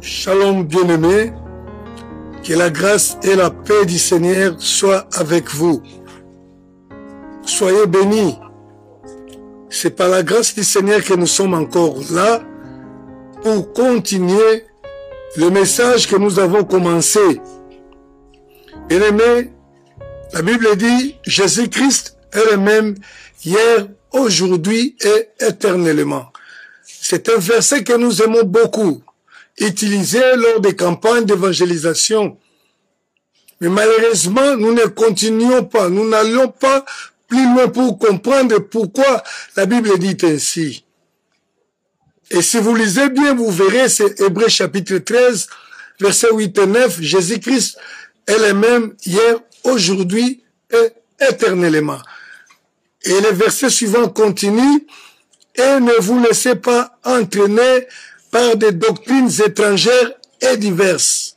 Shalom bien-aimés, que la grâce et la paix du Seigneur soient avec vous. Soyez bénis. C'est par la grâce du Seigneur que nous sommes encore là pour continuer le message que nous avons commencé. Bien-aimés, la Bible dit Jésus-Christ est le même hier, aujourd'hui et éternellement. C'est un verset que nous aimons beaucoup, utilisé lors des campagnes d'évangélisation. Mais malheureusement, nous ne continuons pas, nous n'allons pas plus loin pour comprendre pourquoi la Bible dit ainsi. Et si vous lisez bien, vous verrez, c'est Hébreux chapitre 13, versets 8 et 9, Jésus-Christ est le même hier, aujourd'hui et éternellement. Et le verset suivant continue, et ne vous laissez pas entraîner par des doctrines étrangères et diverses.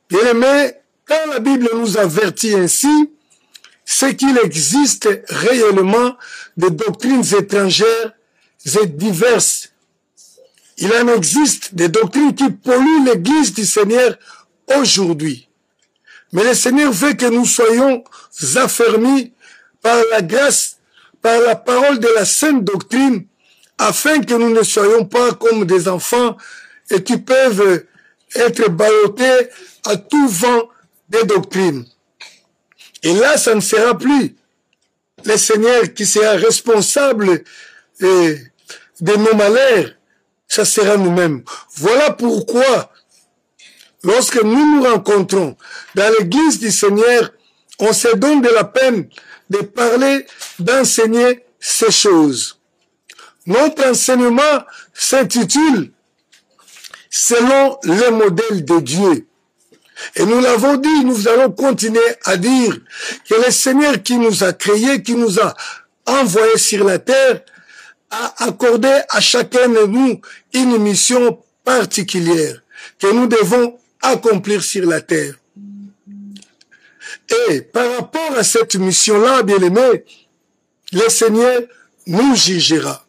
Bien-aimés, quand la Bible nous avertit ainsi, c'est qu'il existe réellement des doctrines étrangères et diverses. Il en existe des doctrines qui polluent l'Église du Seigneur aujourd'hui. Mais le Seigneur veut que nous soyons affermis par la grâce, par la parole de la sainte doctrine, afin que nous ne soyons pas comme des enfants et qui peuvent être ballottés à tout vent des doctrines. Et là, ça ne sera plus le Seigneur qui sera responsable de nos malheurs, ça sera nous-mêmes. Voilà pourquoi, lorsque nous nous rencontrons dans l'église du Seigneur, on se donne de la peine de parler, d'enseigner ces choses. Notre enseignement s'intitule « Selon le modèle de Dieu ». Et nous l'avons dit, nous allons continuer à dire que le Seigneur qui nous a créés, qui nous a envoyés sur la terre, a accordé à chacun de nous une mission particulière que nous devons accomplir sur la terre. Et par rapport à cette mission-là, bien-aimés, le Seigneur nous jugera.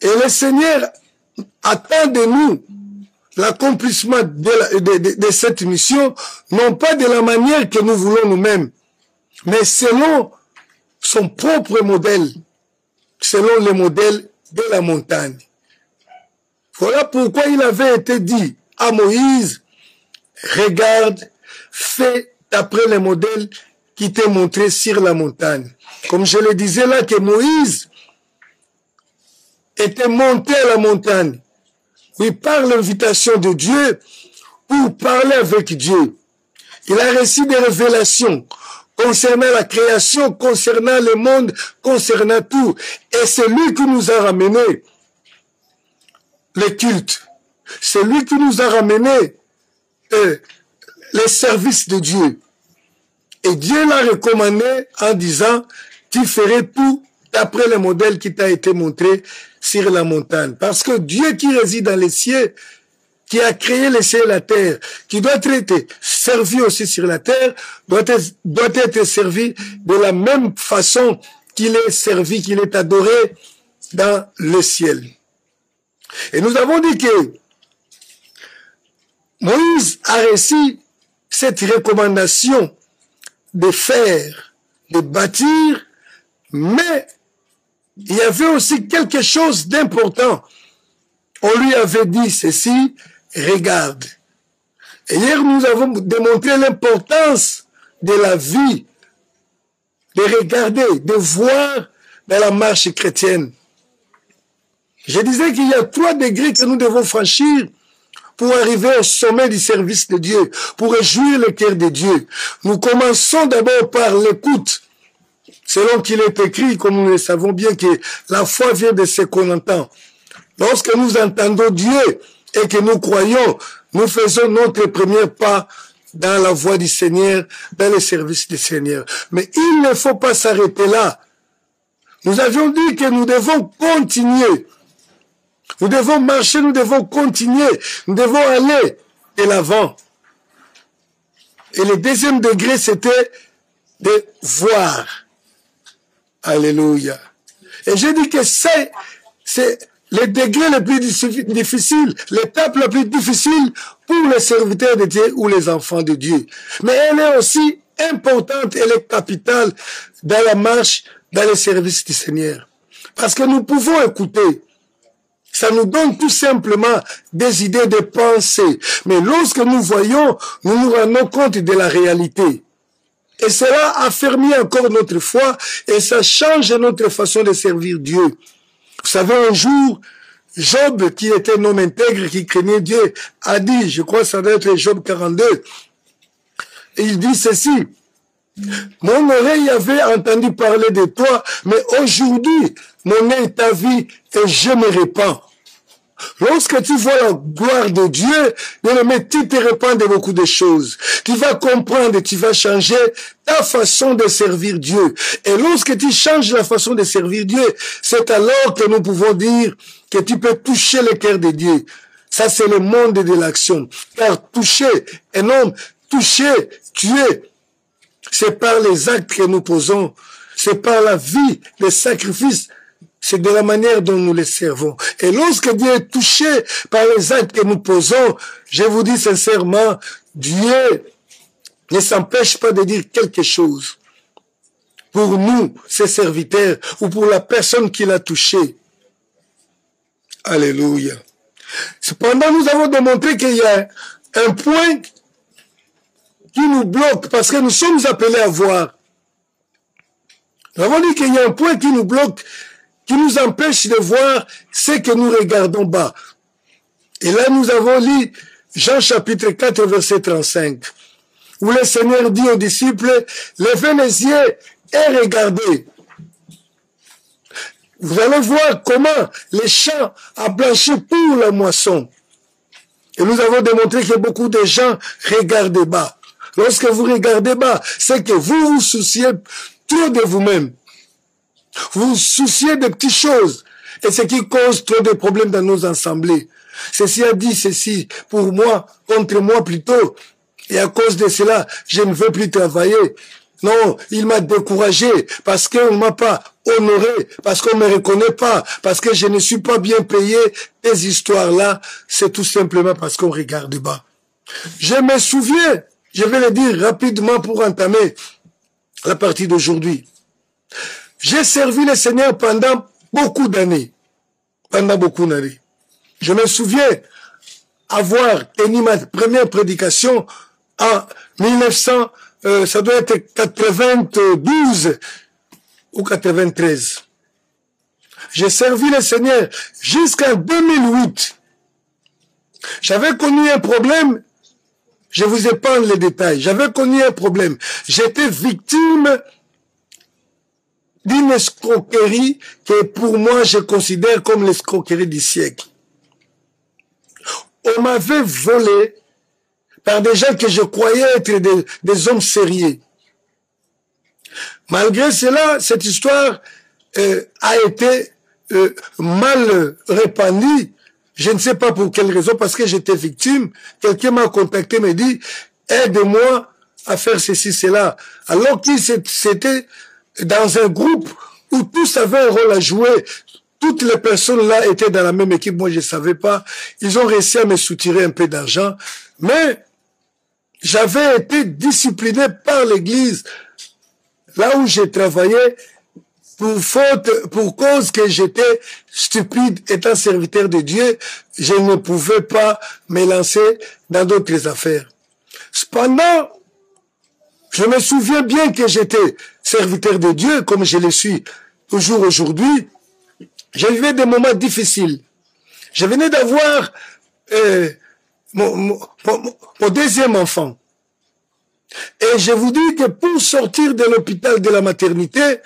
Et le Seigneur attend de nous l'accomplissement de cette mission, non pas de la manière que nous voulons nous-mêmes, mais selon son propre modèle, selon le modèle de la montagne. Voilà pourquoi il avait été dit à Moïse, regarde, fais d'après le modèle qui t'est montré sur la montagne. Comme je le disais là, que Moïse était monté à la montagne, oui, par l'invitation de Dieu, pour parler avec Dieu. Il a reçu des révélations concernant la création, concernant le monde, concernant tout. Et c'est lui qui nous a ramené le culte. C'est lui qui nous a ramené les services de Dieu. Et Dieu l'a recommandé en disant, tu ferais tout d'après le modèle qui t'a été montré sur la montagne. Parce que Dieu qui réside dans les cieux, qui a créé les cieux et la terre, qui doit être servi aussi sur la terre, doit être servi de la même façon qu'il est servi, qu'il est adoré dans le ciel. Et nous avons dit que Moïse a reçu cette recommandation de faire, de bâtir, mais il y avait aussi quelque chose d'important. On lui avait dit ceci, regarde. Et hier, nous avons démontré l'importance de la vie, de regarder, de voir dans la marche chrétienne. Je disais qu'il y a 3 degrés que nous devons franchir pour arriver au sommet du service de Dieu, pour réjouir le cœur de Dieu. Nous commençons d'abord par l'écoute. Selon qu'il est écrit, comme nous le savons bien, que la foi vient de ce qu'on entend. Lorsque nous entendons Dieu et que nous croyons, nous faisons notre premier pas dans la voie du Seigneur, dans le service du Seigneur. Mais il ne faut pas s'arrêter là. Nous avions dit que nous devons continuer. Nous devons marcher, nous devons continuer. Nous devons aller de l'avant. Et le deuxième degré, c'était de voir. Alléluia. Et je dis que c'est les degrés les plus difficiles, l'étape la plus difficile pour les serviteurs de Dieu ou les enfants de Dieu. Mais elle est aussi importante, elle est capitale dans la marche, dans le service du Seigneur. Parce que nous pouvons écouter. Ça nous donne tout simplement des idées de pensée. Mais lorsque nous voyons, nous nous rendons compte de la réalité. Et cela affermit encore notre foi et ça change notre façon de servir Dieu. Vous savez, un jour, Job, qui était un homme intègre, qui craignait Dieu, a dit, je crois que ça doit être Job 42, et il dit ceci, mon oreille avait entendu parler de toi, mais aujourd'hui, mon œil t'a vu et je me répands. Lorsque tu vois la gloire de Dieu, tu te répands de beaucoup de choses. Tu vas comprendre, tu vas changer ta façon de servir Dieu. Et lorsque tu changes la façon de servir Dieu, c'est alors que nous pouvons dire que tu peux toucher le cœur de Dieu. Ça, c'est le monde de l'action. Car toucher un homme, toucher, tuer, c'est par les actes que nous posons, c'est par la vie, les sacrifices, c'est de la manière dont nous les servons. Et lorsque Dieu est touché par les actes que nous posons, je vous dis sincèrement, Dieu ne s'empêche pas de dire quelque chose pour nous, ses serviteurs, ou pour la personne qui l'a touché. Alléluia. Cependant, nous avons démontré qu'il y a un point qui nous bloque, parce que nous sommes appelés à voir. Nous avons dit qu'il y a un point qui nous bloque, qui nous empêche de voir ce que nous regardons bas. Et là, nous avons lu Jean chapitre 4, verset 35, où le Seigneur dit aux disciples, levez les yeux et regardez. Vous allez voir comment les champs a blanchi pour la moisson. Et nous avons démontré que beaucoup de gens regardent bas. Lorsque vous regardez bas, c'est que vous vous souciez trop de vous-même. Vous vous souciez de petites choses. Et ce qui cause trop de problèmes dans nos assemblées. Ceci a dit ceci pour moi, contre moi plutôt. Et à cause de cela, je ne veux plus travailler. Non, il m'a découragé parce qu'on ne m'a pas honoré, parce qu'on ne me reconnaît pas, parce que je ne suis pas bien payé. Ces histoires-là, c'est tout simplement parce qu'on regarde bas. Je me souviens, je vais le dire rapidement pour entamer la partie d'aujourd'hui. J'ai servi le Seigneur pendant beaucoup d'années. Je me souviens avoir tenu ma première prédication en 1900, ça doit être 92 ou 93. J'ai servi le Seigneur jusqu'en 2008. J'avais connu un problème, je vous épargne les détails, j'avais connu un problème. J'étais victime d'une escroquerie que pour moi je considère comme l'escroquerie du siècle. On m'avait volé par des gens que je croyais être des hommes sérieux. Malgré cela, cette histoire a été mal répandue. Je ne sais pas pour quelle raison, parce que j'étais victime. Quelqu'un m'a contacté, m'a dit, aide-moi à faire ceci, cela. Alors que c'était dans un groupe où tous avaient un rôle à jouer. Toutes les personnes là étaient dans la même équipe. Moi, je ne savais pas. Ils ont réussi à me soutirer un peu d'argent. Mais j'avais été discipliné par l'Église là où j'ai travaillé pour cause que j'étais stupide étant serviteur de Dieu. Je ne pouvais pas me lancer dans d'autres affaires. Cependant, je me souviens bien que j'étais serviteur de Dieu, comme je le suis toujours aujourd'hui. Je vivais des moments difficiles. Je venais d'avoir mon deuxième enfant. Et je vous dis que pour sortir de l'hôpital de la maternité,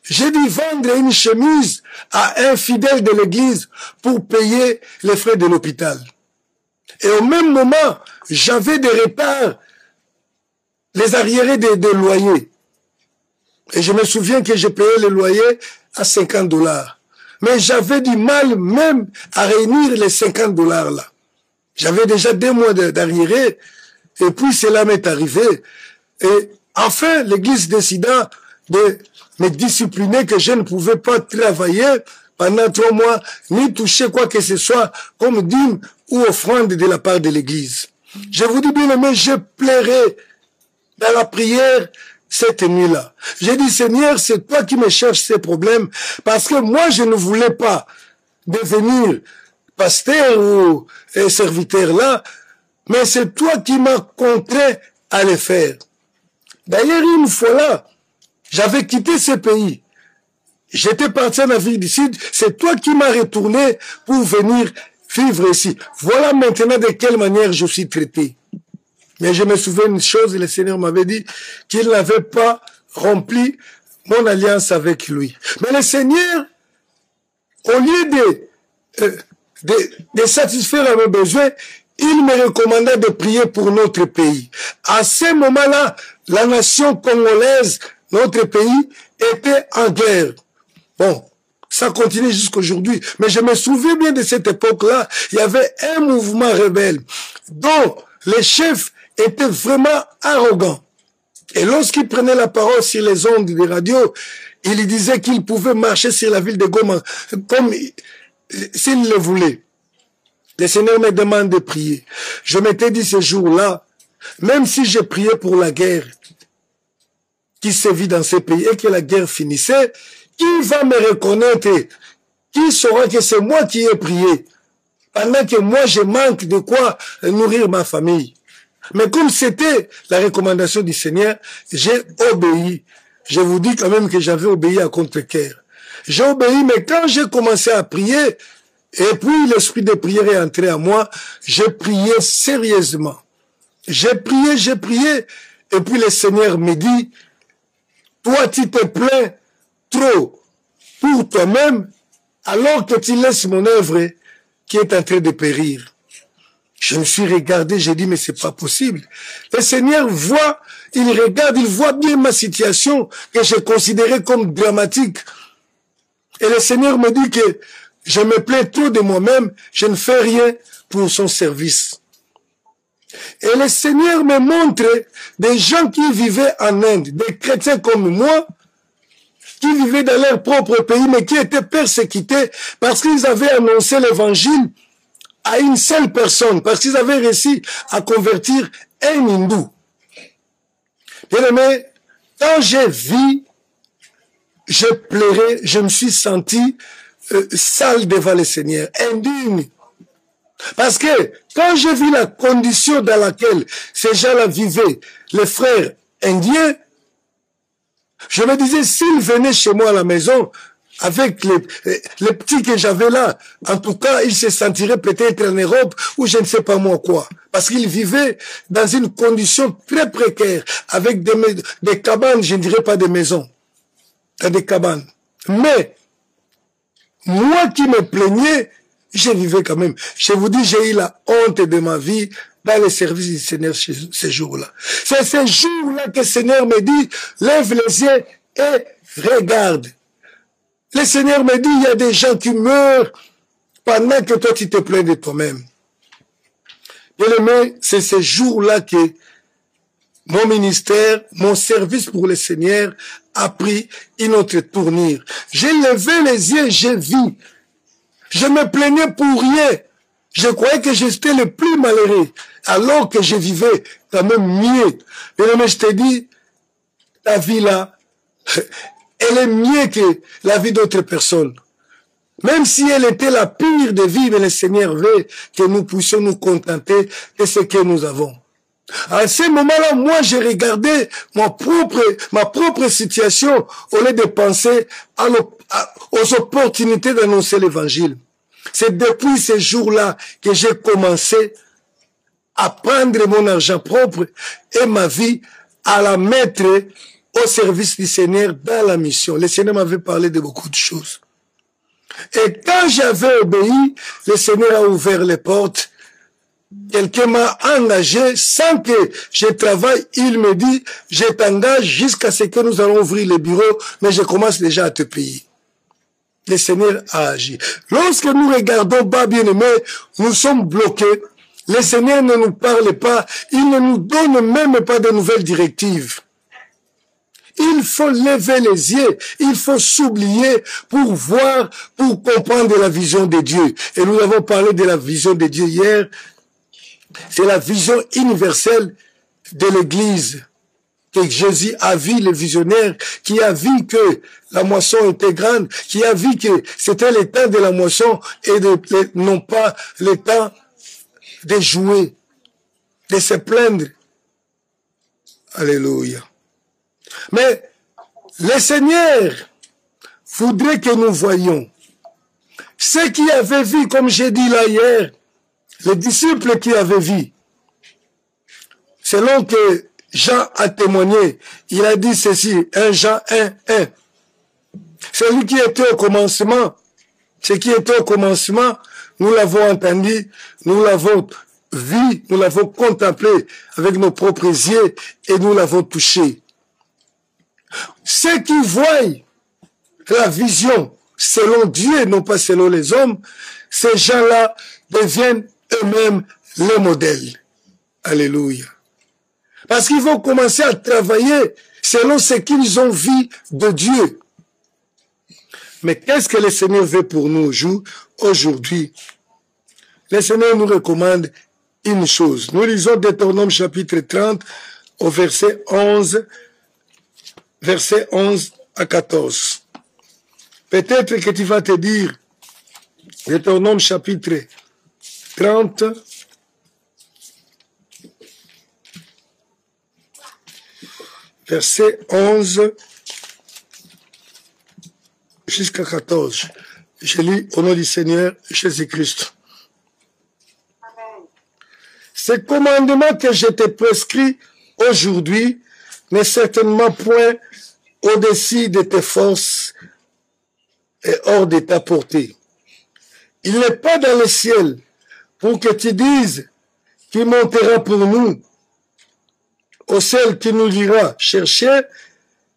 j'ai dû vendre une chemise à un fidèle de l'église pour payer les frais de l'hôpital. Et au même moment, j'avais des retards, les arriérés des loyers. Et je me souviens que j'ai payé le loyer à $50. Mais j'avais du mal même à réunir les $50 là. J'avais déjà 2 mois d'arriérés. Et puis cela m'est arrivé. Et enfin, l'église décida de me discipliner que je ne pouvais pas travailler pendant 3 mois, ni toucher quoi que ce soit comme dîme ou offrande de la part de l'Église. Je vous dis bien aimé, je plairai dans la prière cette nuit-là. J'ai dit, Seigneur, c'est toi qui me cherches ces problèmes, parce que moi, je ne voulais pas devenir pasteur ou serviteur là, mais c'est toi qui m'as contraint à le faire. D'ailleurs, une fois là, j'avais quitté ce pays. J'étais parti en Afrique du Sud. C'est toi qui m'as retourné pour venir vivre ici. Voilà maintenant de quelle manière je suis traité. Mais je me souviens d'une chose, le Seigneur m'avait dit qu'il n'avait pas rempli mon alliance avec lui. Mais le Seigneur, au lieu de satisfaire à mes besoins, il me recommandait de prier pour notre pays. À ce moment-là, la nation congolaise, notre pays, était en guerre. Bon, ça continue jusqu'aujourd'hui. Mais je me souviens bien de cette époque-là, il y avait un mouvement rebelle dont les chefs étaient vraiment arrogants. Et lorsqu'il prenait la parole sur les ondes des radios, il disait qu'il pouvait marcher sur la ville de Goma comme s'il le voulait. Le Seigneur me demande de prier. Je m'étais dit ce jour-là, même si je priais pour la guerre qui sévit dans ces pays et que la guerre finissait, qui va me reconnaître? Qui saura que c'est moi qui ai prié pendant que moi je manque de quoi nourrir ma famille? Mais comme c'était la recommandation du Seigneur, j'ai obéi. Je vous dis quand même que j'avais obéi à contre-cœur. J'ai obéi, mais quand j'ai commencé à prier, et puis l'esprit de prière est entré à moi, j'ai prié sérieusement. J'ai prié, et puis le Seigneur me dit, toi tu te plains trop pour toi-même, alors que tu laisses mon œuvre qui est en train de périr. Je me suis regardé, j'ai dit, mais c'est pas possible. Le Seigneur voit, il regarde, il voit bien ma situation que j'ai considérée comme dramatique. Et le Seigneur me dit que je me plains trop de moi-même, je ne fais rien pour son service. Et le Seigneur me montre des gens qui vivaient en Inde, des chrétiens comme moi, qui vivaient dans leur propre pays, mais qui étaient persécutés parce qu'ils avaient annoncé l'évangile à une seule personne, parce qu'ils avaient réussi à convertir un hindou. Bien aimé, quand j'ai vu, je pleurais, je me suis senti sale devant le Seigneur, indigne. Parce que quand j'ai vu la condition dans laquelle ces gens-là vivaient, les frères indiens, je me disais, s'ils venaient chez moi à la maison, avec les petits que j'avais là, en tout cas, ils se sentiraient peut-être en Europe ou je ne sais pas moi quoi. Parce qu'ils vivaient dans une condition très précaire, avec des cabanes, je ne dirais pas des maisons, des cabanes. Mais, moi qui me plaignais, je vivais quand même. Je vous dis, j'ai eu la honte de ma vie dans les services du Seigneur ces jours-là. C'est ces jours-là que le Seigneur me dit, lève les yeux et regarde. Le Seigneur me dit, il y a des gens qui meurent pendant que toi tu te plains de toi-même. Bien-aimé, c'est ces jours-là que mon ministère, mon service pour le Seigneur a pris une autre tournure. J'ai levé les yeux, j'ai vu. Je me plaignais pour rien. Je croyais que j'étais le plus malheureux, alors que je vivais quand même mieux. Bien-aimé, je te dis, ta vie là, elle est mieux que la vie d'autres personnes. Même si elle était la pire des vies, mais le Seigneur veut que nous puissions nous contenter de ce que nous avons. À ce moment-là, moi, j'ai regardé ma propre situation au lieu de penser aux opportunités d'annoncer l'évangile. C'est depuis ce jour-là que j'ai commencé à prendre mon argent propre et ma vie à la mettre au service du Seigneur dans la mission. Le Seigneur m'avait parlé de beaucoup de choses. Et quand j'avais obéi, le Seigneur a ouvert les portes. Quelqu'un m'a engagé sans que je travaille. Il me dit, je t'engage jusqu'à ce que nous allons ouvrir le bureau, mais je commence déjà à te payer. Le Seigneur a agi. Lorsque nous regardons bas, bien-aimés, nous sommes bloqués. Le Seigneur ne nous parle pas. Il ne nous donne même pas de nouvelles directives. Il faut lever les yeux, il faut s'oublier pour voir, pour comprendre la vision de Dieu. Et nous avons parlé de la vision de Dieu hier. C'est la vision universelle de l'Église. Que Jésus a vu le visionnaire, qui a vu que la moisson était grande, qui a vu que c'était le temps de la moisson et non pas le temps de jouer, de se plaindre. Alléluia. Mais le Seigneur voudrait que nous voyions ceux qui avaient vu, comme j'ai dit là hier, les disciples qui avaient vu, selon que Jean a témoigné, il a dit ceci, 1 Jean 1:1. Celui qui était au commencement, ce qui était au commencement, nous l'avons entendu, nous l'avons vu, nous l'avons contemplé avec nos propres yeux et nous l'avons touché. Ceux qui voient la vision selon Dieu et non pas selon les hommes, ces gens-là deviennent eux-mêmes les modèles. Alléluia. Parce qu'ils vont commencer à travailler selon ce qu'ils ont vu de Dieu. Mais qu'est-ce que le Seigneur veut pour nous aujourd'hui? Le Seigneur nous recommande une chose. Nous lisons Deutéronome chapitre 30 au verset 11 à 14. Peut-être que tu vas te dire, Deutéronome chapitre 30, verset 11 jusqu'à 14. Je lis au nom du Seigneur Jésus-Christ. Ce commandement que je te prescris aujourd'hui n'est certainement point au-dessus de tes forces et hors de ta portée. Il n'est pas dans le ciel pour que tu dises qu'il montera pour nous au ciel qui nous ira chercher,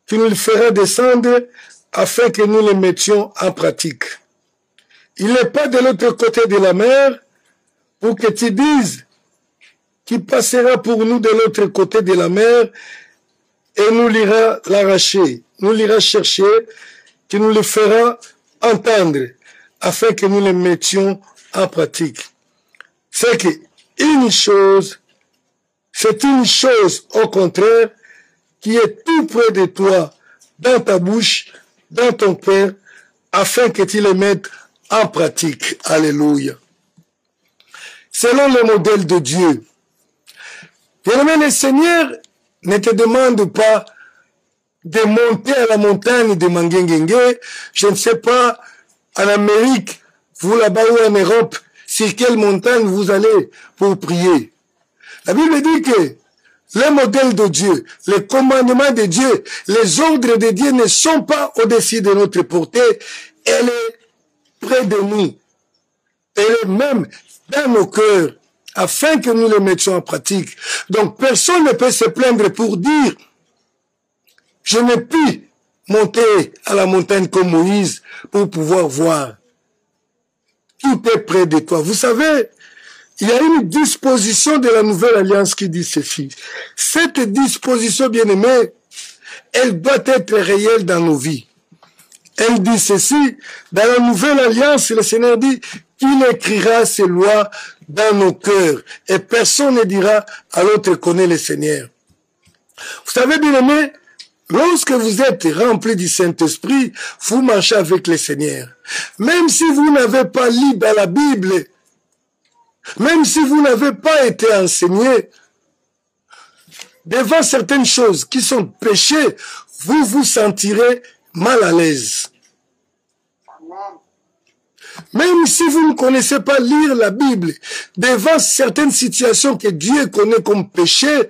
qui nous le fera descendre afin que nous le mettions en pratique. Il n'est pas de l'autre côté de la mer pour que tu dises qu'il passera pour nous de l'autre côté de la mer et nous l'ira l'arracher, nous l'ira chercher, qui nous le fera entendre afin que nous le mettions en pratique. C'est une chose au contraire qui est tout près de toi, dans ta bouche, dans ton cœur, afin que tu le mettes en pratique. Alléluia. Selon le modèle de Dieu. Bien-aimé, le Seigneur ne te demande pas de monter à la montagne de Mangengengue, je ne sais pas, en Amérique, vous là-bas ou en Europe, sur quelle montagne vous allez pour prier. La Bible dit que les modèles de Dieu, les commandements de Dieu, les ordres de Dieu ne sont pas au-dessus de notre portée, elle est près de nous. Elle est même dans nos cœurs, afin que nous les mettions en pratique. Donc personne ne peut se plaindre pour dire « Je n'ai pu monter à la montagne comme Moïse pour pouvoir voir. » Tout est près de toi. Vous savez, il y a une disposition de la nouvelle alliance qui dit ceci. Cette disposition, bien-aimée, elle doit être réelle dans nos vies. Elle dit ceci, dans la nouvelle alliance, le Seigneur dit qu'il écrira ses lois dans nos cœurs et personne ne dira à l'autre connaît le Seigneur. Vous savez, bien-aimé, lorsque vous êtes rempli du Saint-Esprit, vous marchez avec le Seigneur. Même si vous n'avez pas lu dans la Bible, même si vous n'avez pas été enseigné, devant certaines choses qui sont péchées, vous vous sentirez mal à l'aise. Même si vous ne connaissez pas lire la Bible, devant certaines situations que Dieu connaît comme péché,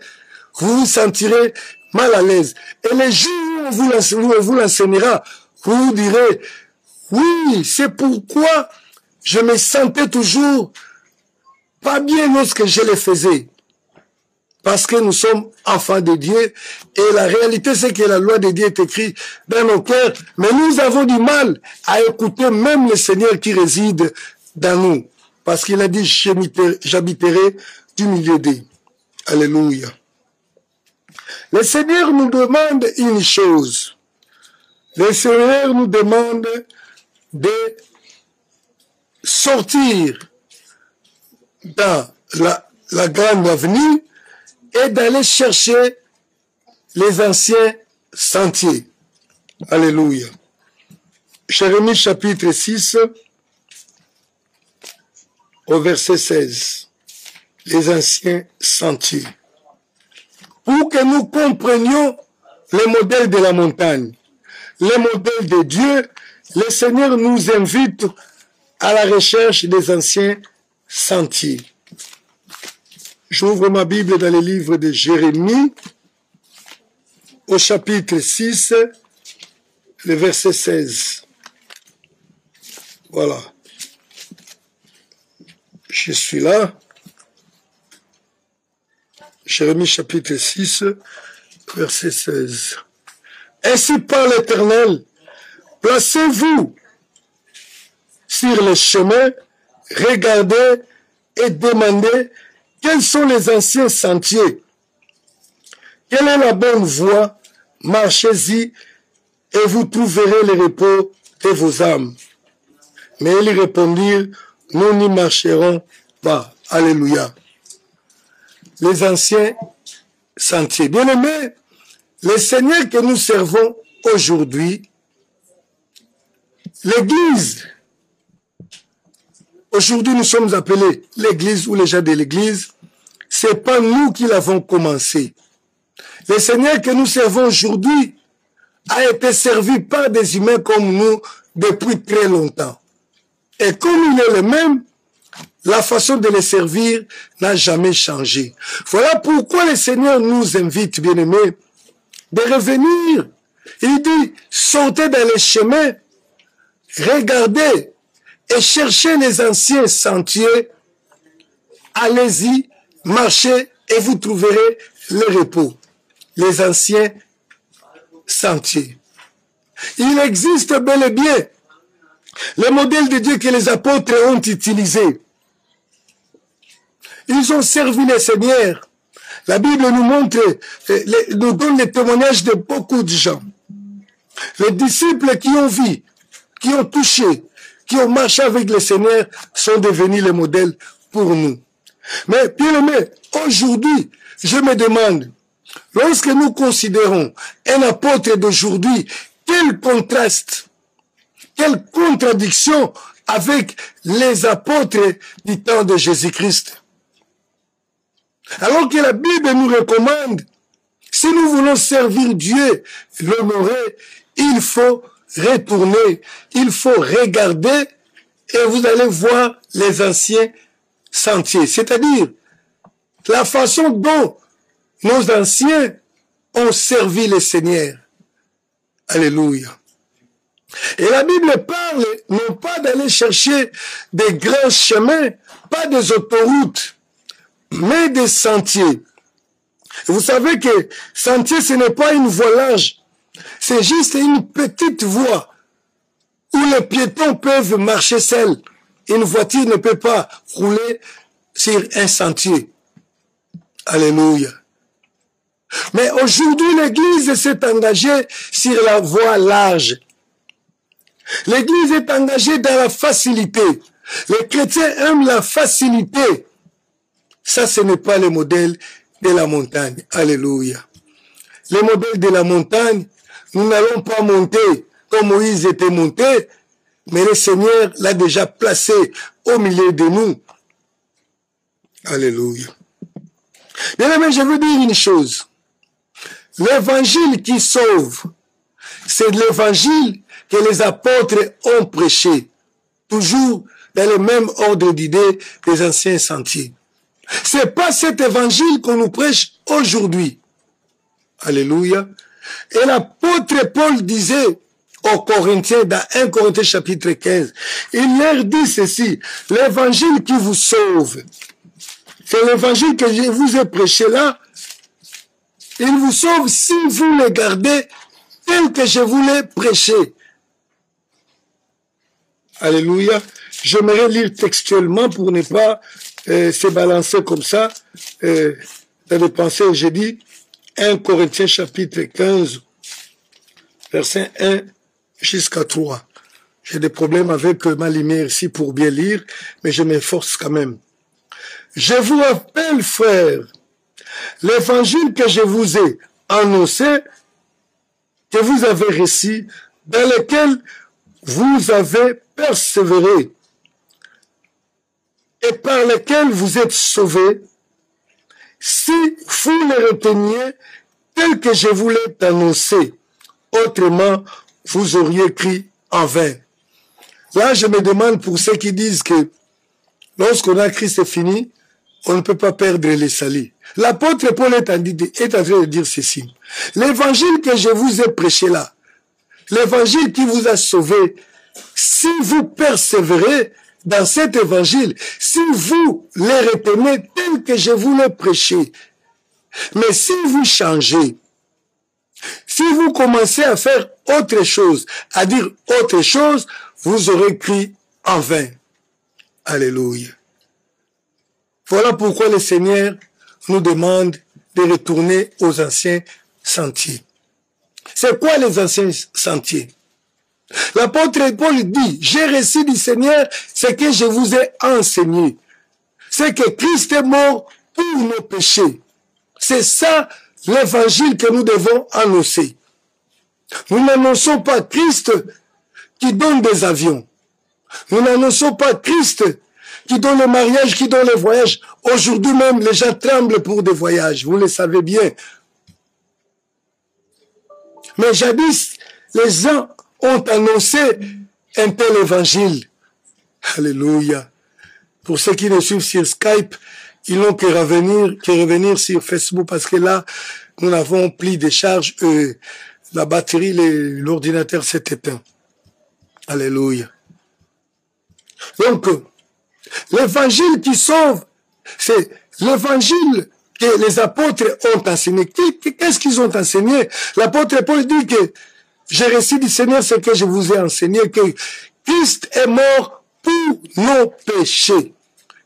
vous vous sentirez mal à l'aise. Et les jours où on vous l'enseignera, vous vous direz, oui, c'est pourquoi je me sentais toujours pas bien lorsque je le faisais. Parce que nous sommes enfants de Dieu et la réalité c'est que la loi de Dieu est écrite dans nos cœurs, mais nous avons du mal à écouter même le Seigneur qui réside dans nous. Parce qu'il a dit, j'habiterai du milieu d'eux. Alléluia. Le Seigneur nous demande une chose. Le Seigneur nous demande de sortir dans la grande avenue et d'aller chercher les anciens sentiers. Alléluia. Jérémie chapitre 6, au verset 16. Les anciens sentiers. Pour que nous comprenions les modèles de la montagne, les modèles de Dieu, le Seigneur nous invite à la recherche des anciens sentiers. J'ouvre ma Bible dans le livre de Jérémie, au chapitre 6, le verset 16. Voilà. Je suis là. Jérémie chapitre 6, verset 16. Ainsi parle l'Éternel, placez-vous sur les chemins, regardez et demandez quels sont les anciens sentiers. Quelle est la bonne voie? Marchez-y et vous trouverez le repos de vos âmes. Mais ils répondirent, nous n'y marcherons pas. Alléluia. Les anciens sentiers. Bien-aimés, le Seigneur que nous servons aujourd'hui, l'Église, aujourd'hui nous sommes appelés l'Église ou les gens de l'Église, c'est pas nous qui l'avons commencé. Le Seigneur que nous servons aujourd'hui a été servi par des humains comme nous depuis très longtemps. Et comme il est le même, la façon de les servir n'a jamais changé. Voilà pourquoi le Seigneur nous invite, bien-aimés, de revenir. Il dit, sortez dans les chemins, regardez et cherchez les anciens sentiers, allez-y, marchez et vous trouverez le repos. Les anciens sentiers. Il existe bel et bien le modèle de Dieu que les apôtres ont utilisé. Ils ont servi le Seigneur. La Bible nous montre, nous donne les témoignages de beaucoup de gens. Les disciples qui ont vu, qui ont touché, qui ont marché avec le Seigneur sont devenus les modèles pour nous. Mais bien aimé, aujourd'hui, je me demande, lorsque nous considérons un apôtre d'aujourd'hui, quel contraste, quelle contradiction avec les apôtres du temps de Jésus-Christ. Alors que la Bible nous recommande, si nous voulons servir Dieu, l'honorer, il faut retourner, il faut regarder et vous allez voir les anciens sentiers. C'est-à-dire la façon dont nos anciens ont servi le Seigneur. Alléluia. Et la Bible parle non pas d'aller chercher des grands chemins, pas des autoroutes, mais des sentiers. Vous savez que sentier, ce n'est pas une voie large, c'est juste une petite voie où les piétons peuvent marcher seuls. Une voiture ne peut pas rouler sur un sentier. Alléluia. Mais aujourd'hui, l'Église s'est engagée sur la voie large. L'Église est engagée dans la facilité. Les chrétiens aiment la facilité. Ça, ce n'est pas le modèle de la montagne. Alléluia. Le modèle de la montagne, nous n'allons pas monter comme Moïse était monté, mais le Seigneur l'a déjà placé au milieu de nous. Alléluia. Bien aimé, je veux dire une chose. L'évangile qui sauve, c'est l'évangile que les apôtres ont prêché, toujours dans le même ordre d'idées des anciens sentiers. C'est pas cet évangile qu'on nous prêche aujourd'hui. Alléluia. Et l'apôtre Paul disait aux Corinthiens, dans 1 Corinthiens chapitre 15, il leur dit ceci, l'évangile qui vous sauve, c'est l'évangile que je vous ai prêché là, il vous sauve si vous le gardez tel que je vous l'ai prêché. Alléluia. J'aimerais lire textuellement pour ne pas se balancer comme ça dans les pensées. J'ai dit, 1 Corinthiens chapitre 15, verset 1 jusqu'à 3. J'ai des problèmes avec ma lumière ici pour bien lire, mais je m'efforce quand même. Je vous rappelle, frères, l'évangile que je vous ai annoncé, que vous avez reçu, dans lequel vous avez persévéré et par lequel vous êtes sauvés, si vous le reteniez tel que je vous l'ai annoncé, autrement, vous auriez écrit en vain. Là, je me demande pour ceux qui disent que lorsqu'on a Christ, c'est fini, on ne peut pas perdre les salis. L'apôtre Paul est en train de dire ceci. L'évangile que je vous ai prêché là, l'évangile qui vous a sauvé, si vous persévérez dans cet évangile, si vous le retenez tel que je vous l'ai prêché, mais si vous changez, si vous commencez à faire autre chose, à dire autre chose, vous aurez écrit en vain. Alléluia. Voilà pourquoi le Seigneur nous demande de retourner aux anciens sentiers. C'est quoi les anciens sentiers? L'apôtre Paul dit, j'ai reçu du Seigneur ce que je vous ai enseigné. C'est que Christ est mort pour nos péchés. C'est ça l'évangile que nous devons annoncer. Nous n'annonçons pas Christ qui donne des avions. Nous n'annonçons pas Christ qui donne le mariage, qui donne les voyages. Aujourd'hui même, les gens tremblent pour des voyages. Vous le savez bien. Mais jadis, les gens ont annoncé un tel évangile. Alléluia. Pour ceux qui nous suivent sur Skype, ils n'ont que revenir sur Facebook parce que là, nous avons pris des charges. La batterie, l'ordinateur s'est éteint. Alléluia. Donc, l'évangile qui sauve, c'est l'évangile que les apôtres ont enseigné. Qu'est-ce qu'ils ont enseigné? L'apôtre Paul dit que j'ai reçu du Seigneur ce que je vous ai enseigné, que Christ est mort pour nos péchés.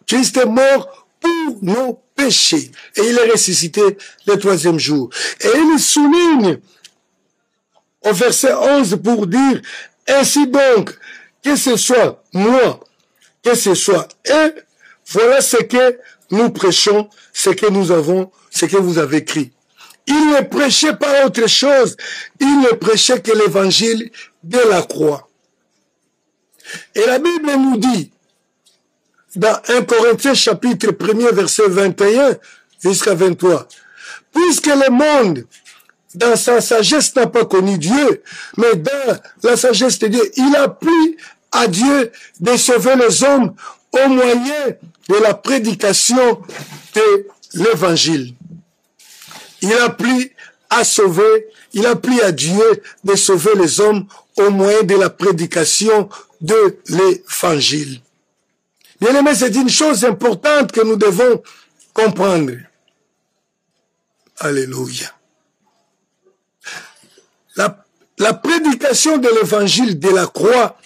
Christ est mort pour nos péchés. Et il est ressuscité le troisième jour. Et il souligne au verset 11 pour dire, ainsi donc, que ce soit moi, que ce soit eux, voilà ce que nous prêchons, ce que nous avons, ce que vous avez écrit. Il ne prêchait pas autre chose, il ne prêchait que l'évangile de la croix. Et la Bible nous dit, dans 1 Corinthiens chapitre 1er verset 21 jusqu'à 23, puisque le monde, dans sa sagesse, n'a pas connu Dieu, mais dans la sagesse de Dieu, il a plu à Dieu de sauver les hommes au moyen de la prédication de l'évangile. Il a plu à sauver, il a plu à Dieu de sauver les hommes au moyen de la prédication de l'évangile. Bien aimé, c'est une chose importante que nous devons comprendre. Alléluia. La prédication de l'évangile de la croix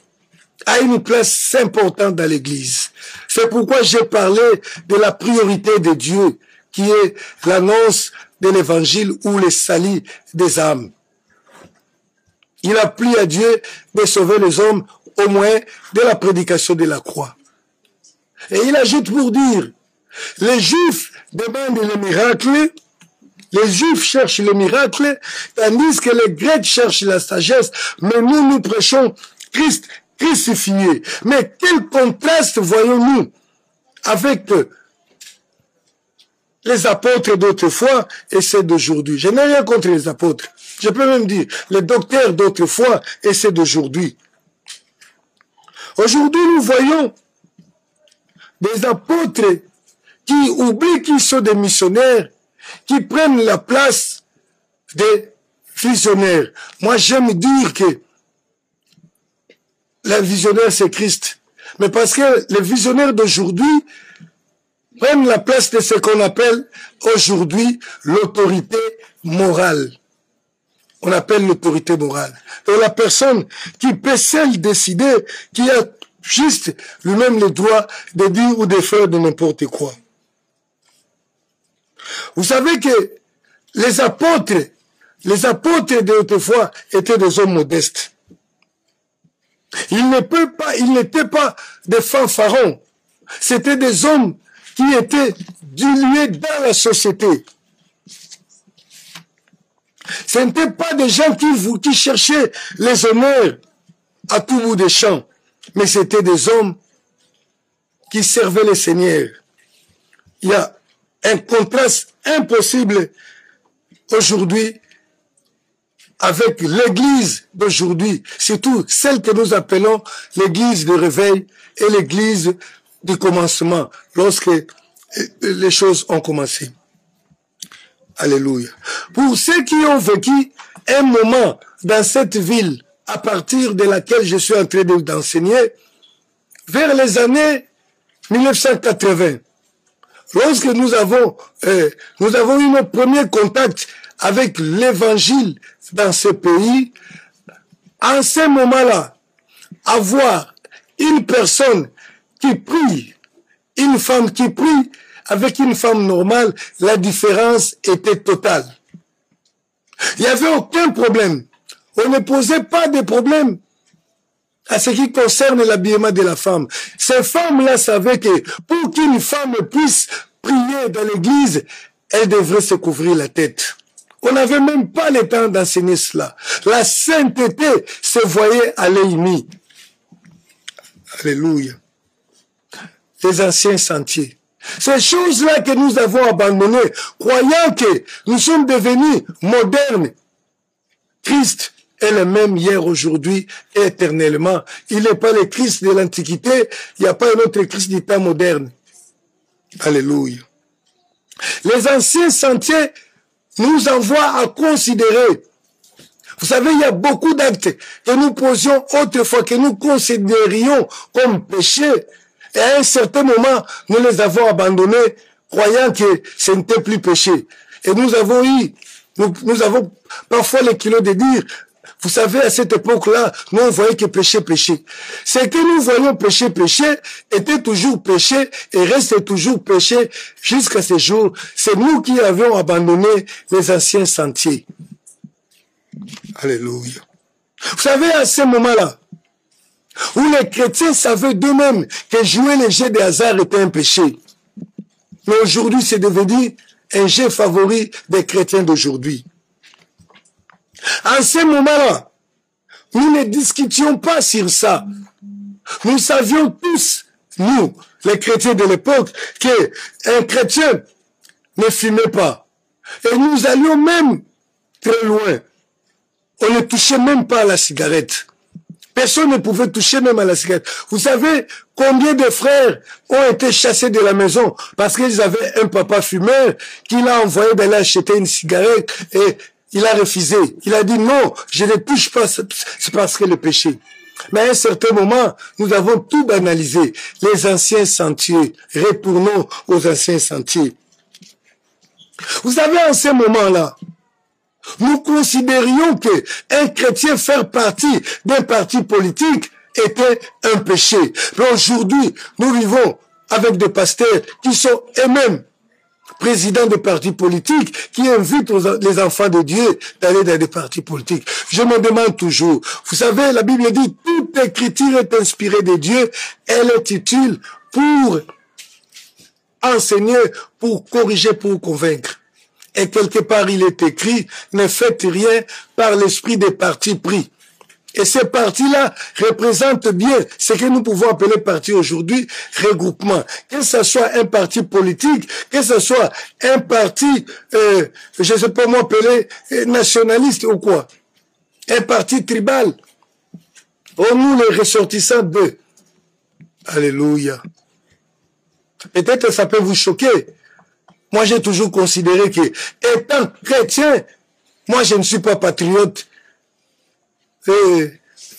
a une place importante dans l'Église. C'est pourquoi j'ai parlé de la priorité de Dieu, qui est l'annonce de l'évangile ou le salut des âmes. Il a plu à Dieu de sauver les hommes au moyen de la prédication de la croix. Et il ajoute pour dire, les Juifs demandent le miracle, les Juifs cherchent le miracle, tandis que les Grecs cherchent la sagesse, mais nous prêchons Christ crucifié. Mais quel contraste voyons-nous avec les apôtres d'autrefois et ceux d'aujourd'hui? Je n'ai rien contre les apôtres. Je peux même dire les docteurs d'autrefois et ceux d'aujourd'hui. Aujourd'hui, nous voyons des apôtres qui oublient qu'ils sont des missionnaires, qui prennent la place des visionnaires. Moi, j'aime dire que le visionnaire, c'est Christ. Mais parce que les visionnaires d'aujourd'hui prennent la place de ce qu'on appelle aujourd'hui l'autorité morale. On appelle l'autorité morale. Donc la personne qui peut seule décider, qui a juste lui-même le droit de dire ou de faire de n'importe quoi. Vous savez que les apôtres de autrefois étaient des hommes modestes. Ils n'étaient pas des fanfarons. C'était des hommes qui étaient dilués dans la société. Ce n'étaient pas des gens qui cherchaient les honneurs à tout bout des champs, mais c'était des hommes qui servaient le Seigneur. Il y a un contraste impossible aujourd'hui avec l'église d'aujourd'hui, surtout celle que nous appelons l'église de réveil et l'église du commencement, lorsque les choses ont commencé. Alléluia. Pour ceux qui ont vécu un moment dans cette ville, à partir de laquelle je suis en train d'enseigner, vers les années 1980, lorsque nous avons eu notre premier contact avec l'évangile dans ce pays, en ce moment-là, avoir une personne qui prie, une femme qui prie, avec une femme normale, la différence était totale. Il n'y avait aucun problème. On ne posait pas de problème à ce qui concerne l'habillement de la femme. Ces femmes-là savaient que pour qu'une femme puisse prier dans l'église, elle devrait se couvrir la tête. On n'avait même pas le temps d'enseigner cela. La sainteté se voyait à l'œil nu. Alléluia. Les anciens sentiers. Ces choses-là que nous avons abandonnées, croyant que nous sommes devenus modernes. Christ est le même hier, aujourd'hui et éternellement. Il n'est pas le Christ de l'Antiquité, il n'y a pas un autre Christ du temps moderne. Alléluia. Les anciens sentiers nous envoient à considérer. Vous savez, il y a beaucoup d'actes que nous posions autrefois, que nous considérions comme péchés. Et à un certain moment, nous les avons abandonnés, croyant que ce n'était plus péché. Et nous avons parfois le kilo de dire, vous savez, à cette époque-là, nous on voyait que péché. Ce que nous voyons péché était toujours péché et reste toujours péché jusqu'à ce jour. C'est nous qui avions abandonné les anciens sentiers. Alléluia. Vous savez, à ce moment-là, où les chrétiens savaient d'eux-mêmes que jouer les jeux de hasard était un péché. Mais aujourd'hui, c'est devenu un jeu favori des chrétiens d'aujourd'hui. En ce moment-là, nous ne discutions pas sur ça. Nous savions tous, nous, les chrétiens de l'époque, qu'un chrétien ne fumait pas. Et nous allions même très loin. On ne touchait même pas à la cigarette. Personne ne pouvait toucher même à la cigarette. Vous savez combien de frères ont été chassés de la maison parce qu'ils avaient un papa fumeur qui l'a envoyé d'aller acheter une cigarette et il a refusé. Il a dit non, je ne touche pas, c'est parce que le péché. Mais à un certain moment, nous avons tout banalisé. Les anciens sentiers, retournons aux anciens sentiers. Vous savez, en ce moment-là, nous considérions qu'un chrétien faire partie d'un parti politique était un péché. Mais aujourd'hui, nous vivons avec des pasteurs qui sont eux-mêmes présidents de partis politiques, qui invitent les enfants de Dieu d'aller dans des partis politiques. Je me demande toujours, vous savez, la Bible dit, toute écriture est inspirée de Dieu, elle est utile pour enseigner, pour corriger, pour convaincre. Et quelque part, il est écrit, ne faites rien par l'esprit des partis pris. Et ces partis-là représentent bien ce que nous pouvons appeler parti aujourd'hui, regroupement. Que ce soit un parti politique, que ce soit un parti, je ne sais pas moi appeler nationaliste ou quoi. Un parti tribal. Oh, nous les ressortissants d'eux. Alléluia. Peut-être que ça peut vous choquer. Moi, j'ai toujours considéré que, étant chrétien, moi, je ne suis pas patriote.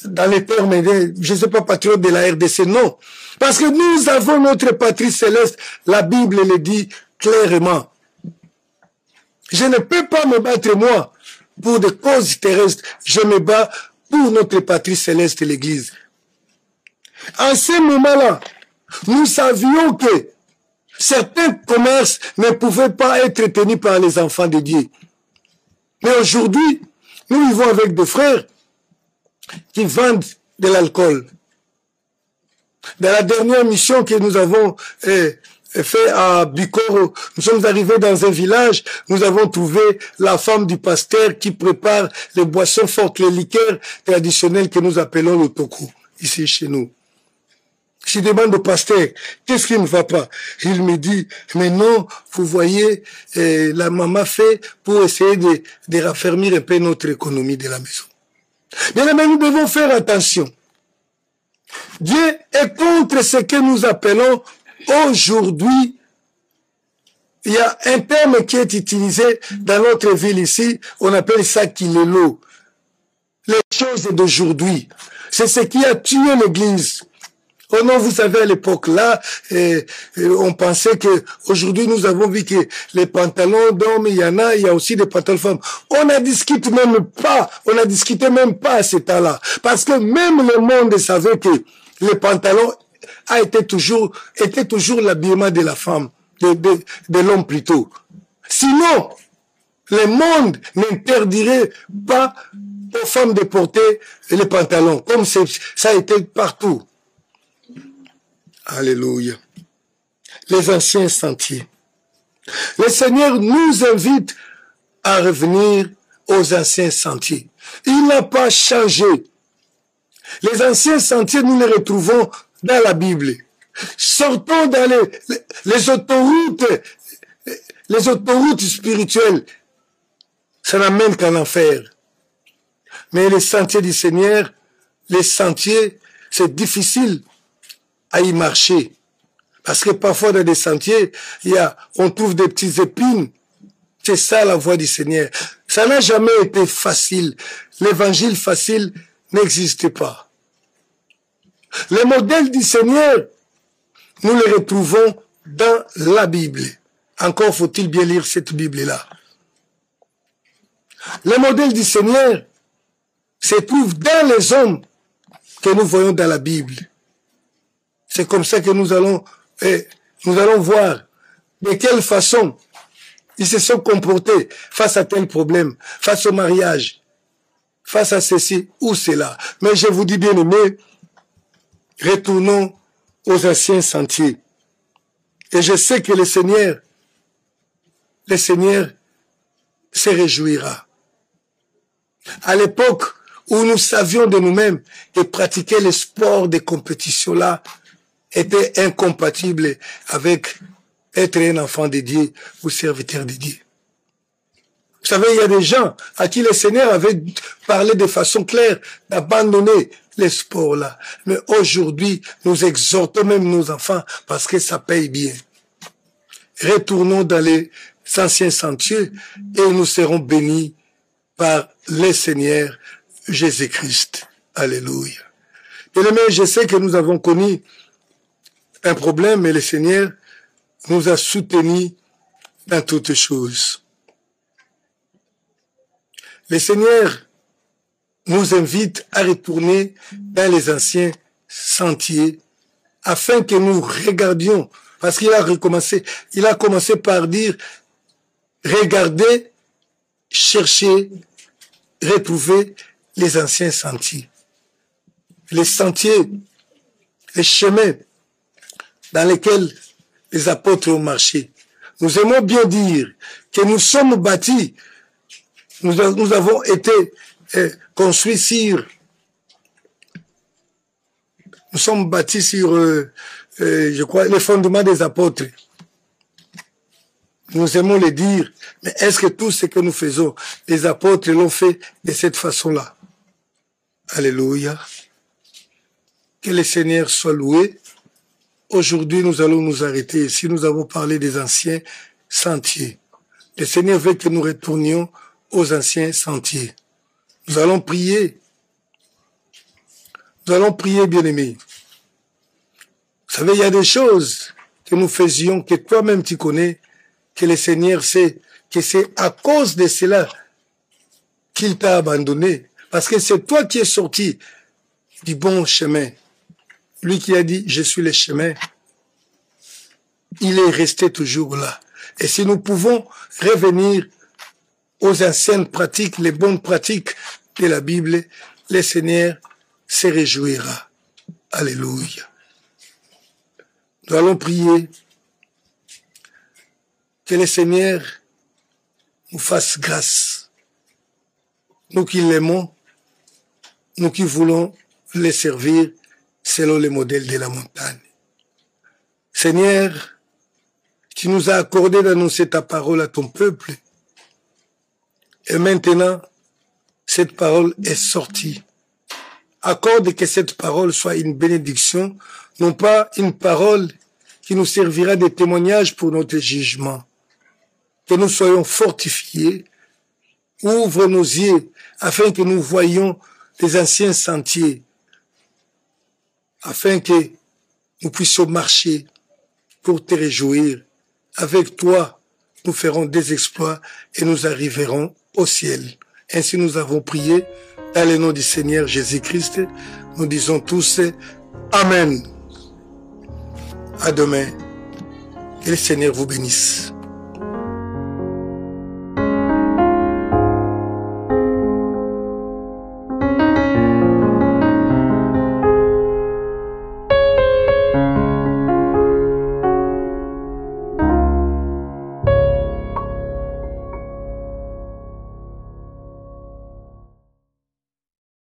Dans les termes, je ne suis pas patriote de la RDC, non. Parce que nous avons notre patrie céleste. La Bible le dit clairement. Je ne peux pas me battre, moi, pour des causes terrestres. Je me bats pour notre patrie céleste, l'Église. En ce moment-là, nous savions que certains commerces ne pouvaient pas être tenus par les enfants de Dieu. Mais aujourd'hui, nous vivons avec des frères qui vendent de l'alcool. Dans la dernière mission que nous avons fait à Bikoro, nous sommes arrivés dans un village, nous avons trouvé la femme du pasteur qui prépare les boissons fortes, les liqueurs traditionnelles que nous appelons le toko, ici chez nous. Je demande au pasteur, qu'est-ce qui ne va pas? Il me dit, mais non, vous voyez, la maman fait pour essayer de raffermir un peu notre économie de la maison. Mais nous devons faire attention. Dieu est contre ce que nous appelons aujourd'hui. Il y a un terme qui est utilisé dans notre ville ici, on appelle ça kilelo. Les choses d'aujourd'hui. C'est ce qui a tué l'église. Oh non, vous savez, à l'époque là, on pensait que aujourd'hui nous avons vu que les pantalons d'hommes, il y a aussi des pantalons de femmes. On ne discute même pas, on n'a discuté même pas à ce temps-là. Parce que même le monde savait que les pantalons était toujours l'habillement de la femme, de l'homme plutôt. Sinon, le monde n'interdirait pas aux femmes de porter les pantalons, comme ça a été partout. Alléluia. Les anciens sentiers. Le Seigneur nous invite à revenir aux anciens sentiers. Il n'a pas changé. Les anciens sentiers, nous les retrouvons dans la Bible. Sortons dans les autoroutes spirituelles. Ça n'amène qu'en enfer. Mais les sentiers du Seigneur, les sentiers, c'est difficile à y marcher. Parce que parfois dans des sentiers, on trouve des petites épines. C'est ça la voie du Seigneur. Ça n'a jamais été facile. L'évangile facile n'existe pas. Les modèles du Seigneur, nous les retrouvons dans la Bible. Encore faut-il bien lire cette Bible-là. Les modèles du Seigneur se trouvent dans les hommes que nous voyons dans la Bible. C'est comme ça que nous allons voir de quelle façon ils se sont comportés face à tel problème, face au mariage, face à ceci ou cela. Mais je vous dis bien aimé, retournons aux anciens sentiers. Et je sais que le Seigneur se réjouira. À l'époque où nous savions de nous-mêmes que pratiquer le sport de compétition-là était incompatible avec être un enfant de Dieu ou serviteur de Dieu. Vous savez, il y a des gens à qui le Seigneur avait parlé de façon claire d'abandonner les sports-là. Mais aujourd'hui, nous exhortons même nos enfants parce que ça paye bien. Retournons dans les anciens sentiers et nous serons bénis par le Seigneur Jésus-Christ. Alléluia. Et le même, je sais que nous avons connu un problème, mais le Seigneur nous a soutenus dans toutes choses. Le Seigneur nous invite à retourner dans les anciens sentiers afin que nous regardions, parce qu'il a commencé par dire regardez, cherchez, retrouvez les anciens sentiers. Les sentiers, les chemins dans lesquels les apôtres ont marché. Nous aimons bien dire que nous sommes bâtis, nous avons été construits sur, nous sommes bâtis sur, je crois, les fondements des apôtres. Nous aimons le dire, mais est-ce que tout ce que nous faisons, les apôtres l'ont fait de cette façon-là? Alléluia. Que le Seigneur soit loué. Aujourd'hui, nous allons nous arrêter ici. Nous avons parlé des anciens sentiers. Le Seigneur veut que nous retournions aux anciens sentiers. Nous allons prier. Nous allons prier, bien-aimés. Vous savez, il y a des choses que nous faisions, que toi-même tu connais, que le Seigneur sait, que c'est à cause de cela qu'il t'a abandonné. Parce que c'est toi qui es sorti du bon chemin. Lui qui a dit, je suis le chemin, il est resté toujours là. Et si nous pouvons revenir aux anciennes pratiques, les bonnes pratiques de la Bible, le Seigneur se réjouira. Alléluia. Nous allons prier que le Seigneur nous fasse grâce. Nous qui l'aimons, nous qui voulons le servir selon le modèle de la montagne. Seigneur, tu nous as accordé d'annoncer ta parole à ton peuple. Et maintenant, cette parole est sortie. Accorde que cette parole soit une bénédiction, non pas une parole qui nous servira de témoignage pour notre jugement. Que nous soyons fortifiés. Ouvre nos yeux afin que nous voyions les anciens sentiers, afin que nous puissions marcher pour te réjouir. Avec toi, nous ferons des exploits et nous arriverons au ciel. Ainsi nous avons prié dans le nom du Seigneur Jésus-Christ. Nous disons tous Amen. À demain. Que le Seigneur vous bénisse.